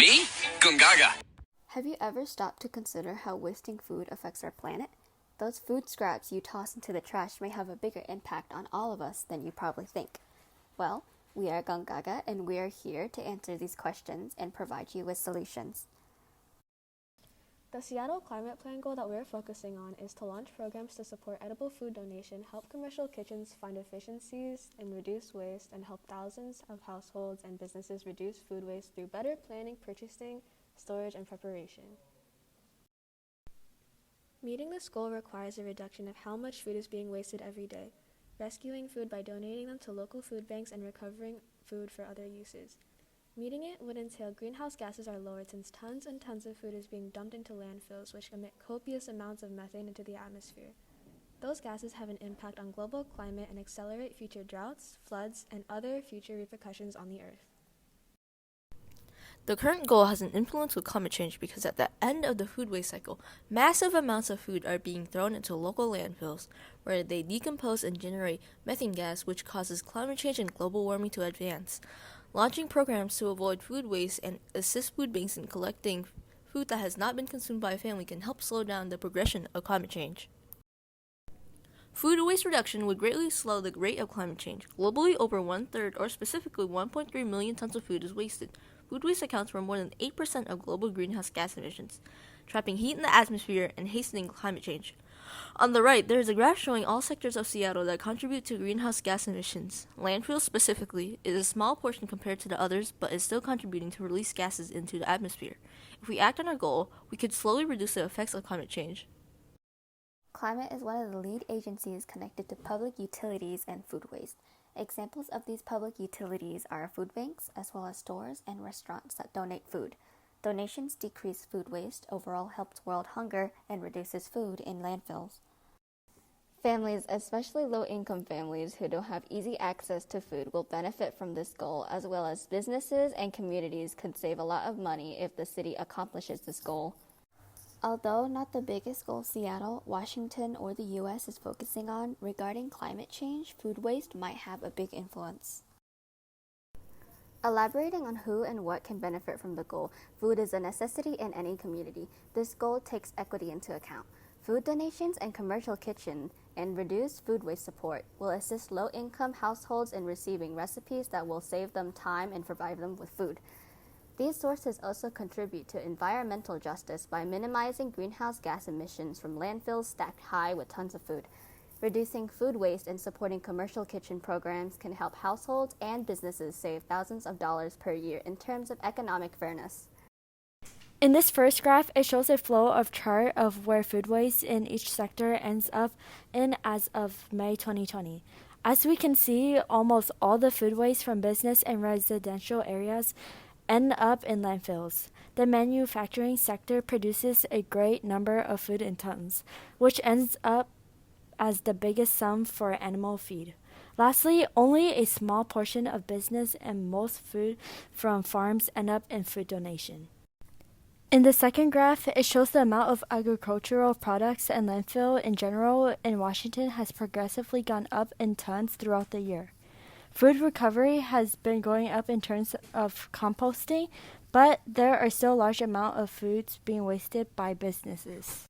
Me? Gongaga. Have you ever stopped to consider how wasting food affects our planet? Those food scraps you toss into the trash may have a bigger impact on all of us than you probably think. Well, we are gongaga and we are here to answer these questions and provide you with solutions. The Seattle Climate Plan goal that we're focusing on is to launch programs to support edible food donation, help commercial kitchens find efficiencies and reduce waste, and help thousands of households and businesses reduce food waste through better planning, purchasing, storage, and preparation. Meeting this goal requires a reduction of how much food is being wasted every day, rescuing food by donating them to local food banks, and recovering food for other uses. Meeting it would entail greenhouse gases are lowered since tons and tons of food is being dumped into landfills, which emit copious amounts of methane into the atmosphere. Those gases have an impact on global climate and accelerate future droughts, floods, and other future repercussions on the Earth. The current goal has an influence with climate change because at the end of the food waste cycle, massive amounts of food are being thrown into local landfills, where they decompose and generate methane gas, which causes climate change and global warming to advance. Launching programs to avoid food waste and assist food banks in collecting food that has not been consumed by a family can help slow down the progression of climate change. Food waste reduction would greatly slow the rate of climate change. Globally, over one-third, or specifically 1.3 million tons of food is wasted. Food waste accounts for more than 8% of global greenhouse gas emissions, trapping heat in the atmosphere and hastening climate change. On the right, there is a graph showing all sectors of Seattle that contribute to greenhouse gas emissions. Landfills specifically is a small portion compared to the others, but is still contributing to release gases into the atmosphere. If we act on our goal, we could slowly reduce the effects of climate change. Climate is one of the lead agencies connected to public utilities and food waste. Examples of these public utilities are food banks, as well as stores and restaurants that donate food. Donations decrease food waste, overall helps world hunger, and reduces food in landfills. Families, especially low-income families who don't have easy access to food, will benefit from this goal, as well as businesses and communities could save a lot of money if the city accomplishes this goal. Although not the biggest goal Seattle, Washington, or the U.S. is focusing on, regarding climate change, food waste might have a big influence. Elaborating on who and what can benefit from the goal, food is a necessity in any community. This goal takes equity into account. Food donations and commercial kitchen and reduced food waste support will assist low-income households in receiving recipes that will save them time and provide them with food. These sources also contribute to environmental justice by minimizing greenhouse gas emissions from landfills stacked high with tons of food. Reducing food waste and supporting commercial kitchen programs can help households and businesses save thousands of dollars per year in terms of economic fairness. In this first graph, it shows a flow of chart of where food waste in each sector ends up in as of May 2020. As we can see, almost all the food waste from business and residential areas end up in landfills. The manufacturing sector produces a great number of food in tons, which ends up as the biggest sum for animal feed. Lastly, only a small portion of business and most food from farms end up in food donation. In the second graph, it shows the amount of agricultural products and landfill in general in Washington has progressively gone up in tons throughout the year. Food recovery has been going up in terms of composting, but there are still large amounts of foods being wasted by businesses.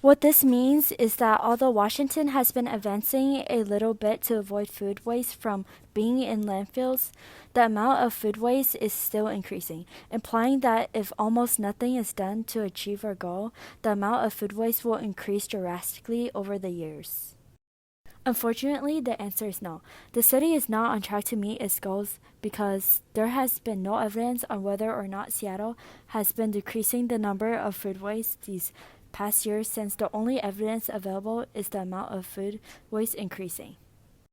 What this means is that although Washington has been advancing a little bit to avoid food waste from being in landfills, the amount of food waste is still increasing, implying that if almost nothing is done to achieve our goal, the amount of food waste will increase drastically over the years. Unfortunately, the answer is no. The city is not on track to meet its goals because there has been no evidence on whether or not Seattle has been decreasing the number of food waste these past years, since the only evidence available is the amount of food waste increasing.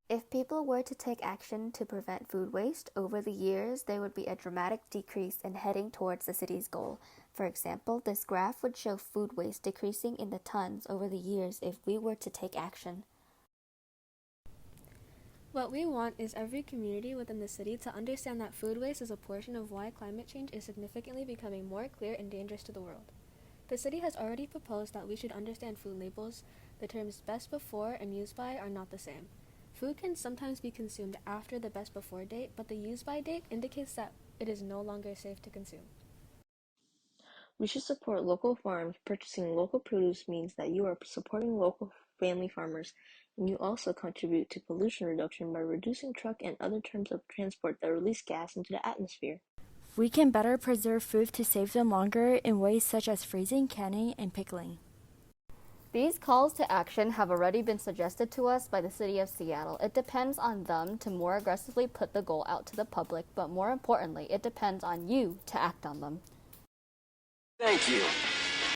If people were to take action to prevent food waste over the years, there would be a dramatic decrease in heading towards the city's goal. For example, this graph would show food waste decreasing in the tons over the years if we were to take action. What we want is every community within the city to understand that food waste is a portion of why climate change is significantly becoming more clear and dangerous to the world. The city has already proposed that we should understand food labels. The terms best before and use by are not the same. Food can sometimes be consumed after the best before date, but the use by date indicates that it is no longer safe to consume. We should support local farms. Purchasing local produce means that you are supporting local family farmers, and you also contribute to pollution reduction by reducing truck and other terms of transport that release gas into the atmosphere. We can better preserve food to save them longer in ways such as freezing, canning, and pickling. These calls to action have already been suggested to us by the City of Seattle. It depends on them to more aggressively put the goal out to the public, but more importantly, it depends on you to act on them. Thank you.